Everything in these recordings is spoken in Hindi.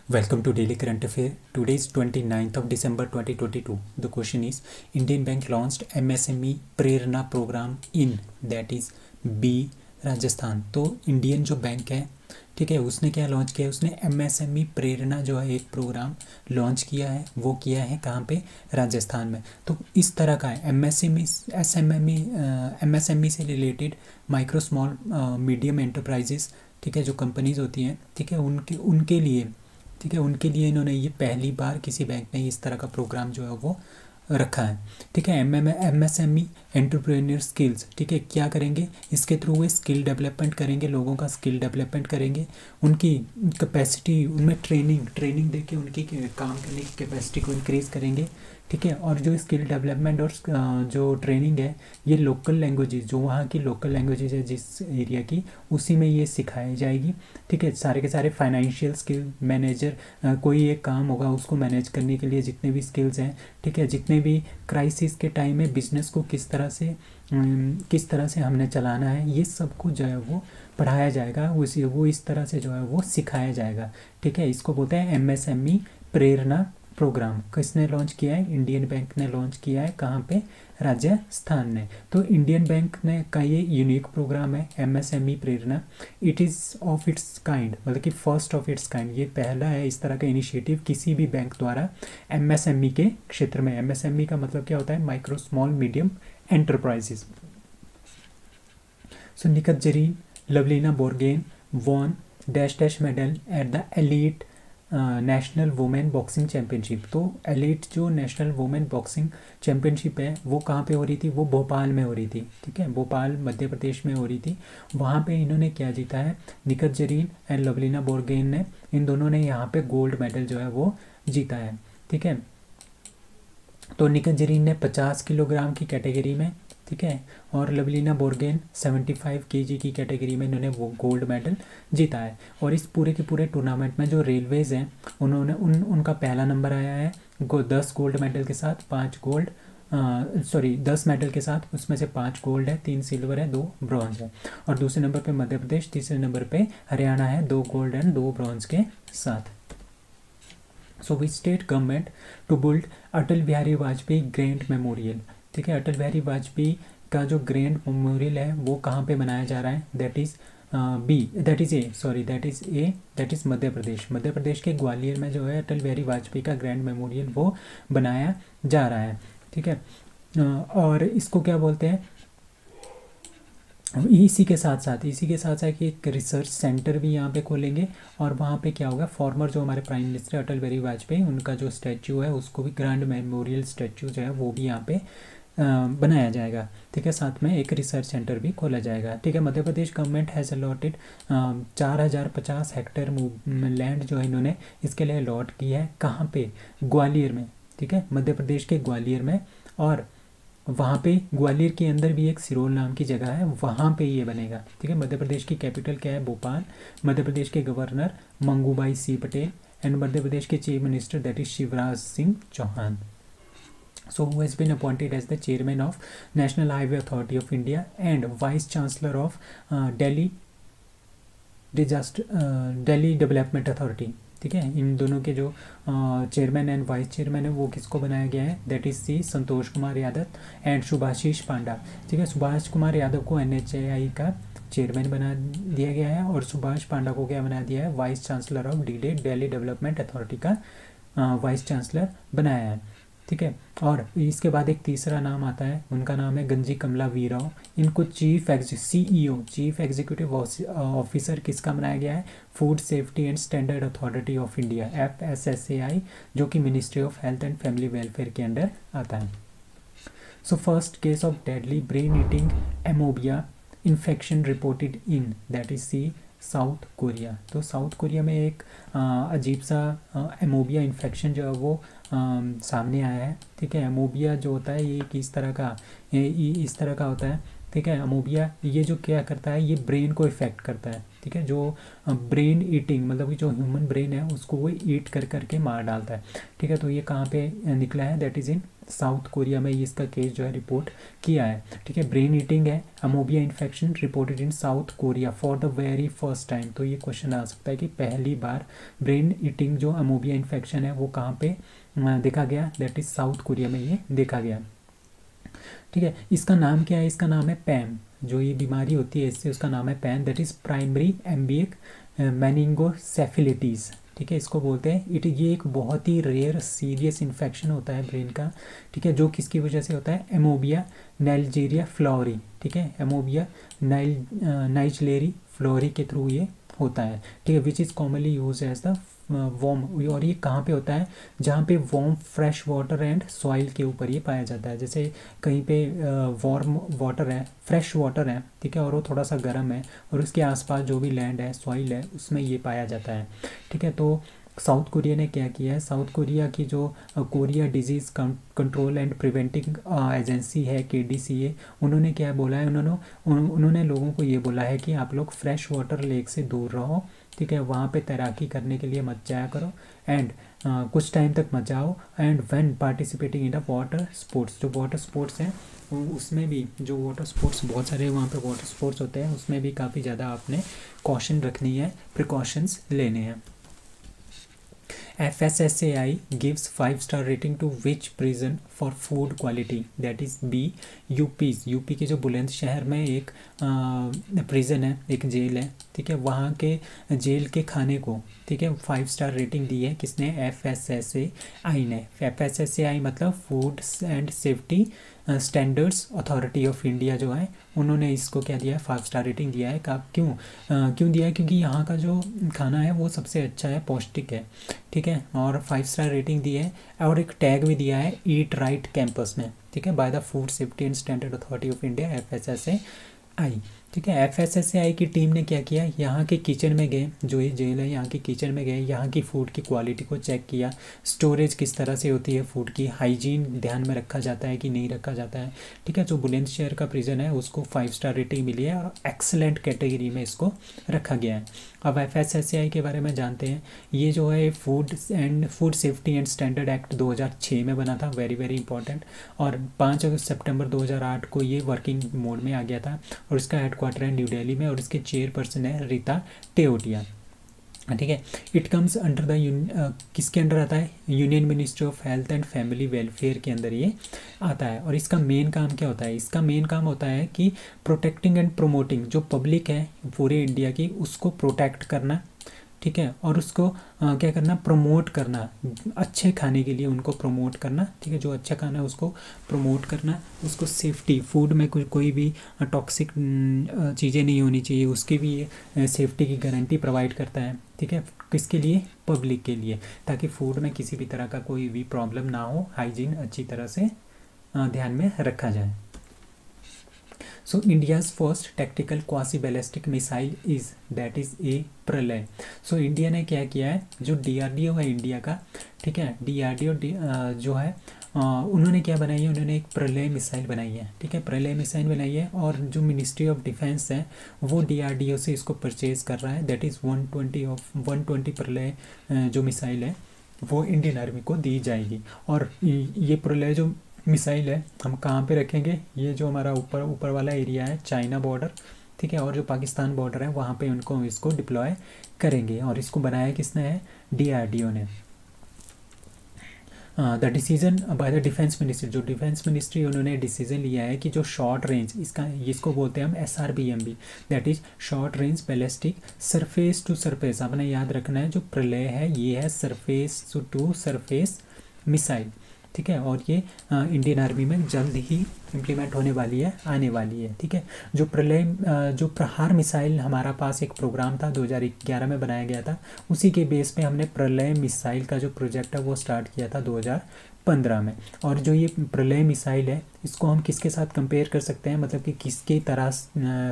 Welcome to Daily Current Affair. Today is 29th of December 2022. The question is Indian Bank launched MSME Prerna program in that is B Rajasthan. तो इंडियन जो बैंक है, ठीक है, उसने क्या लॉन्च किया है? उसने MSME प्रेरणा जो है एक प्रोग्राम लॉन्च किया है। वो किया है कहाँ पे? राजस्थान में। तो इस तरह का है MSME से related micro small medium enterprises, ठीक है, जो कंपनीज होती हैं, ठीक है, उनके लिए, ठीक है, उनके लिए इन्होंने ये पहली बार किसी बैंक ने इस तरह का प्रोग्राम जो है वो रखा है। ठीक है, MSME एंटरप्रेन्योर स्किल्स, ठीक है, क्या करेंगे? इसके थ्रू वे स्किल डेवलपमेंट करेंगे, लोगों का स्किल डेवलपमेंट करेंगे, उनकी कैपेसिटी, उनमें ट्रेनिंग देके उनकी काम करने की कैपेसिटी को इंक्रीज़ करेंगे। ठीक है, और जो स्किल डेवलपमेंट और जो ट्रेनिंग है, ये लोकल लैंग्वेजेस, जो वहाँ की लोकल लैंग्वेजेस है जिस एरिया की, उसी में ये सिखाई जाएगी। ठीक है, सारे के सारे फाइनेंशियल स्किल, मैनेजर, कोई एक काम होगा उसको मैनेज करने के लिए जितने भी स्किल्स हैं, ठीक है, जितने भी क्राइसिस के टाइम में बिजनेस को किस तरह से हमने चलाना है, ये सब कुछ जो है वो पढ़ाया जाएगा, वो इस तरह से जो है वो सिखाया जाएगा। ठीक है, इसको बोलते हैं MSME प्रेरणा प्रोग्राम। किसने लॉन्च किया है? इंडियन बैंक ने लॉन्च किया है। कहाँ पे? राजस्थान ने। तो इंडियन बैंक ने का ये यूनिक प्रोग्राम है MSME Prerna. It is of its kind, मतलब कि फर्स्ट ऑफ इट्स काइंड, ये पहला है इस तरह का इनिशिएटिव किसी भी बैंक द्वारा MSME के क्षेत्र में। MSME का मतलब क्या होता है? Micro small medium enterprises. So Nikhat Zareen, Lovlina Borgohain won dash dash medal at the elite national women boxing championship. तो एलीट जो नेशनल वुमेन बॉक्सिंग चैम्पियनशिप है वो कहाँ पे हो रही थी? वो भोपाल में हो रही थी। ठीक है, भोपाल मध्य प्रदेश में हो रही थी। वहाँ पे इन्होंने क्या जीता है? निखत जरीन एंड लवलीना बोरगोहेन ने, इन दोनों ने यहाँ पे गोल्ड मेडल जो है वो जीता है। ठीक है, तो निखत जरीन ने 50 किलोग्राम की कैटेगरी में, ठीक है, और लवलीना बोरगोहेन 75 kg की कैटेगरी में इन्होंने वो गोल्ड मेडल जीता है। और इस पूरे के पूरे टूर्नामेंट में जो रेलवेज़ हैं उन्होंने उनका पहला नंबर आया है 10 गोल्ड मेडल के साथ, 10 मेडल के साथ, उसमें से 5 गोल्ड है, 3 सिल्वर है, 2 ब्रॉन्ज है। और दूसरे नंबर पे मध्य प्रदेश, तीसरे नंबर पे हरियाणा है, 2 गोल्ड एंड 2 ब्रॉन्ज के साथ। So we state government to build Atal Bihari Vajpayee grand memorial. ठीक है, अटल बिहारी वाजपेयी का जो ग्रैंड मेमोरियल है वो कहाँ पे बनाया जा रहा है? That is Madhya Pradesh. मध्य प्रदेश के ग्वालियर में जो है अटल बिहारी वाजपेयी का ग्रैंड मेमोरियल वो बनाया जा रहा है। ठीक है, और इसको क्या बोलते हैं? इसी के साथ साथ कि एक रिसर्च सेंटर भी यहाँ पे खोलेंगे, और वहाँ पे क्या होगा? फॉर्मर जो हमारे प्राइम मिनिस्टर अटल बिहारी वाजपेयी, उनका जो स्टैचू है उसको भी, ग्रैंड मेमोरियल स्टैचू जो है वो भी यहाँ पे बनाया जाएगा। ठीक है, साथ में एक रिसर्च सेंटर भी खोला जाएगा। ठीक है, Madhya Pradesh government has allotted 4050 hectare land जो है इन्होंने इसके लिए अलॉट की है। कहाँ पे? ग्वालियर में। ठीक है, मध्य प्रदेश के ग्वालियर में, और वहाँ पे ग्वालियर के अंदर भी एक सिरोल नाम की जगह है, वहाँ पे ये बनेगा। ठीक है, मध्य प्रदेश की कैपिटल क्या है? भोपाल। मध्य प्रदेश के governor Mangubhai C Patel, and Madhya Pradesh के chief minister that is Shivraj Singh Chauhan. So who has been appointed as the chairman of National Highway Authority of India and Vice Chancellor of Delhi Development Authority। ठीक है, इन दोनों के जो चेयरमैन एंड वाइस चेयरमैन है वो किसको बनाया गया है? That is C Santosh Kumar Yadav and Subhashish Panda. ठीक है, सुभाष कुमार यादव को NHAI का चेयरमैन बना दिया गया है, और सुभाष पांडा को क्या बना दिया है? Vice chancellor of Delhi development authority का वाइस चांसलर बनाया है। ठीक है, और इसके बाद एक तीसरा नाम आता है, उनका नाम है गंजी कमला वीराव। इनको चीफ एग्जीक्यूटिव ऑफिसर किसका बनाया गया है? Food safety and standard authority of India, FSSAI, जो कि ministry of health and family welfare के अंडर आता है। So first case of deadly brain eating amoeba infection reported in that is see South Korea. तो साउथ कोरिया में एक अजीब सा एमोबिया इन्फेक्शन जो है वो सामने आया है। ठीक है, एमोबिया जो होता है ये इस तरह का होता है ठीक है। अमोबिया ये जो क्या करता है, ये ब्रेन को इफेक्ट करता है, ठीक है। जो ब्रेन ईटिंग मतलब कि जो ह्यूमन ब्रेन है उसको वो ईट कर करके मार डालता है, ठीक है। तो ये कहाँ पे निकला है, that is in South Korea में ये इसका केस जो है रिपोर्ट किया है, ठीक है। ब्रेन ईटिंग है, amoeba infection reported in South Korea for the very first time. तो ये क्वेश्चन आ सकता है कि पहली बार ब्रेन ईटिंग जो अमोबिया इन्फेक्शन है वो कहाँ पे देखा गया, दैट इज़ साउथ कोरिया में ये देखा गया, ठीक है। इसका नाम क्या है, इसका नाम है पैम। जो ये बीमारी होती है इससे उसका नाम है पैम, दैट इज़ प्राइमरी एम्बियक मेनिंगोसेफिलिटीज़, ठीक है। इसको बोलते हैं ये एक बहुत ही रेयर सीरियस इन्फेक्शन होता है ब्रेन का, ठीक है। जो किसकी वजह से होता है, एमोबिया नाइजीरिया फ्लोरी, ठीक है। एमोबिया नाइजलेरी फ्लोरी के थ्रू ये होता है, ठीक है। Which is commonly use as the warm. और ये कहाँ पे होता है, जहाँ पे warm fresh water and soil के ऊपर ये पाया जाता है। जैसे कहीं पे वार्म वाटर है, फ्रेश वाटर है, ठीक है, और वो थोड़ा सा गर्म है और उसके आसपास जो भी लैंड है, सॉइल है, उसमें ये पाया जाता है, ठीक है। तो साउथ कोरिया ने क्या किया है, साउथ कोरिया की जो Korea disease control and preventing agency है KDCA, उन्होंने क्या बोला है, उन्होंने लोगों को ये बोला है कि आप लोग फ्रेश वाटर लेक से दूर रहो, ठीक है। वहाँ पे तैराकी करने के लिए मत जाया करो एंड कुछ टाइम तक मत जाओ। And when participating in the water sports, जो वाटर स्पोर्ट्स हैं उसमें भी, जो वाटर स्पोर्ट्स बहुत सारे वहाँ पे वाटर स्पोर्ट्स होते हैं उसमें भी काफ़ी ज़्यादा आपने कॉशन रखनी है, प्रिकॉशंस लेने हैं। FSSAI gives 5-star rating to which prison for food quality, that is B UP's। UP के जो बुलंदशहर में एक प्रिजन है, एक जेल है, ठीक है। वहाँ के जेल के खाने को, ठीक है, 5-स्टार रेटिंग दी है किसने, FSSAI ने। FSSAI मतलब food and safety standards authority of India जो है, उन्होंने इसको क्या दिया है, 5-स्टार रेटिंग दिया है। क्यों दिया है, क्योंकि यहाँ का जो खाना है वो सबसे अच्छा है, पौष्टिक है, ठीक है। और 5-स्टार रेटिंग दी है और एक टैग भी दिया है ईट राइट कैंपस में, ठीक है, by the food safety and standard authority of India FSSAI, ठीक है। FSSAI की टीम ने क्या किया, यहाँ के किचन में गए, जो ये जेल है यहाँ की किचन में गए, यहाँ की फ़ूड की क्वालिटी को चेक किया, स्टोरेज किस तरह से होती है फूड की, हाइजीन ध्यान में रखा जाता है कि नहीं रखा जाता है, ठीक है। जो बुलंदशहर का प्रिजन है उसको 5-स्टार रेटिंग मिली है और एक्सेलेंट कैटेगरी में इसको रखा गया है। अब FSSAI के बारे में जानते हैं। ये जो है food safety and standard act 2006 में बना था, वेरी वेरी इंपॉर्टेंट। और 5 सितंबर 2008 को ये वर्किंग मोड में आ गया था और इसका हेडक्वार्टर है न्यू दिल्ली में और इसके चेयरपर्सन है रीता टेओटिया, ठीक है। इट कम्स अंडर द किसके अंडर आता है, union ministry of health and family welfare के अंदर ये आता है। और इसका मेन काम क्या होता है, इसका मेन काम होता है कि प्रोटेक्टिंग एंड प्रोमोटिंग, जो पब्लिक है पूरे इंडिया की उसको प्रोटेक्ट करना, ठीक है। और उसको क्या करना, प्रमोट करना, अच्छे खाने के लिए उनको प्रमोट करना, ठीक है। जो अच्छा खाना है उसको प्रमोट करना, उसको सेफ्टी, फूड में कोई भी टॉक्सिक चीज़ें नहीं होनी चाहिए, उसकी भी ये सेफ्टी की गारंटी प्रोवाइड करता है, ठीक है। किसके लिए, पब्लिक के लिए, ताकि फूड में किसी भी तरह का कोई भी प्रॉब्लम ना हो, हाइजीन अच्छी तरह से ध्यान में रखा जाए। So India's first tactical quasi ballistic missile is, that is a Pralay. So India ने क्या किया है, जो DRDO है इंडिया का, ठीक है, DRDO जो है उन्होंने क्या बनाई है, उन्होंने एक प्रलय मिसाइल बनाई है, ठीक है, प्रलय मिसाइल बनाई है। और जो मिनिस्ट्री ऑफ डिफेंस है वो DRDO से इसको परचेज़ कर रहा है, दैट इज़ 120 प्रलय जो मिसाइल है वो इंडियन आर्मी को दी जाएगी। और ये प्रलय जो मिसाइल है हम कहाँ पे रखेंगे, ये जो हमारा ऊपर वाला एरिया है चाइना बॉर्डर, ठीक है, और जो पाकिस्तान बॉर्डर है वहाँ पे उनको इसको डिप्लॉय करेंगे। और इसको बनाया किसने है, DRDO ने। The decision by the defence ministry, जो डिफेंस मिनिस्ट्री उन्होंने डिसीजन लिया है कि जो शॉर्ट रेंज, इसको बोलते हैं हम SRBMB, that is short range ballistic surface to surface. आपने याद रखना है जो प्रलय है ये है सरफेस टू सरफेस मिसाइल, ठीक है। और ये इंडियन आर्मी में जल्द ही इम्प्लीमेंट होने वाली है, आने वाली है, ठीक है। जो प्रहार मिसाइल हमारा पास एक प्रोग्राम था 2011 में बनाया गया था, उसी के बेस पे हमने प्रलय मिसाइल का जो प्रोजेक्ट है वो स्टार्ट किया था 2015 में। और जो ये प्रलय मिसाइल है इसको हम किसके साथ कंपेयर कर सकते हैं, मतलब कि किसकी तरह,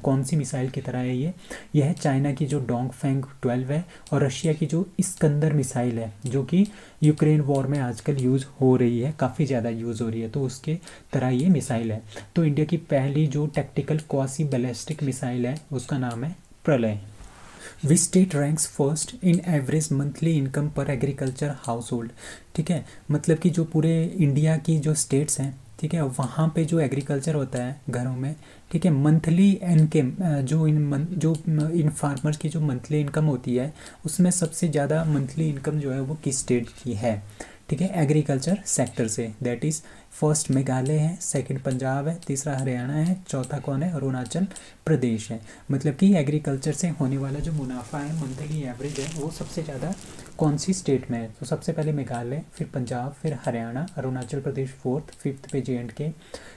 कौन सी मिसाइल की तरह है ये है चाइना की जो डोंगफेंग 12 है और रशिया की जो इस्कंदर मिसाइल है, जो कि यूक्रेन वॉर में आजकल यूज़ हो रही है, काफ़ी ज़्यादा यूज़ हो रही है, तो उसके तरह ये मिसाइल मिसाइल है। तो इंडिया की पहली जो टैक्टिकल क्वासी बैलिस्टिक मिसाइल है उसका नाम है प्रलय। Which state ranks first in average monthly income पर एग्रीकल्चर हाउस होल्ड। ठीक है, मतलब कि जो पूरे इंडिया की जो स्टेट्स हैं, ठीक है, वहाँ पे जो एग्रीकल्चर होता है घरों में, ठीक है, मंथली इनकम जो इन फार्मर्स की जो मंथली इनकम होती है उसमें सबसे ज़्यादा मंथली इनकम जो है वो किस स्टेट की है। ठीक है, एग्रीकल्चर सेक्टर से, दैट इज़ फर्स्ट मेघालय है, सेकंड पंजाब है, तीसरा हरियाणा है, चौथा कौन है, अरुणाचल प्रदेश है। मतलब कि एग्रीकल्चर से होने वाला जो मुनाफा है मंथली एवरेज है वो सबसे ज़्यादा कौन सी स्टेट में है। तो सबसे पहले मेघालय, फिर पंजाब, फिर हरियाणा, अरुणाचल प्रदेश फोर्थ, फिफ्थ पे JNK,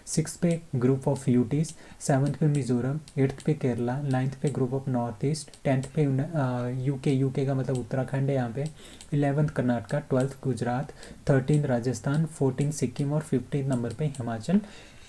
सिक्स पे ग्रुप ऑफ यूटीज़, सेवन्थ पे Mizoram, eighth pay Kerala, ninth पे group of north east, tenth पे यूके का मतलब उत्तराखंड है यहाँ पे, 11th Karnataka, 12th Gujarat, 13th Rajasthan, 14th Sikkim और 15th नंबर पे हिमाचल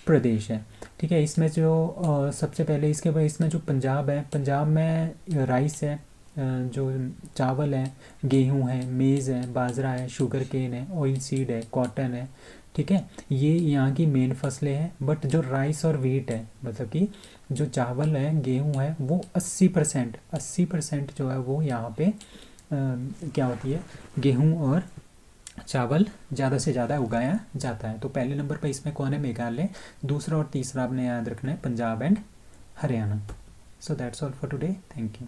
प्रदेश है। ठीक है, इसमें जो सबसे पहले इसके बाद इसमें जो पंजाब है, पंजाब में राइस है, जो चावल है, गेहूं है, मेज़ है, बाजरा है, शुगर केन है, ऑयल सीड है, कॉटन है। ठीक है, ये यहाँ की मेन फसलें हैं। बट जो राइस और व्हीट है, मतलब कि जो चावल है, गेहूं है, वो 80% जो है वो यहाँ पे क्या होती है, गेहूं और चावल ज़्यादा से ज़्यादा उगाया जाता है। तो पहले नंबर पर इसमें कौन है, मेघालय। दूसरा और तीसरा आपने याद रखना है Punjab and Haryana. So that's all for today, thank you.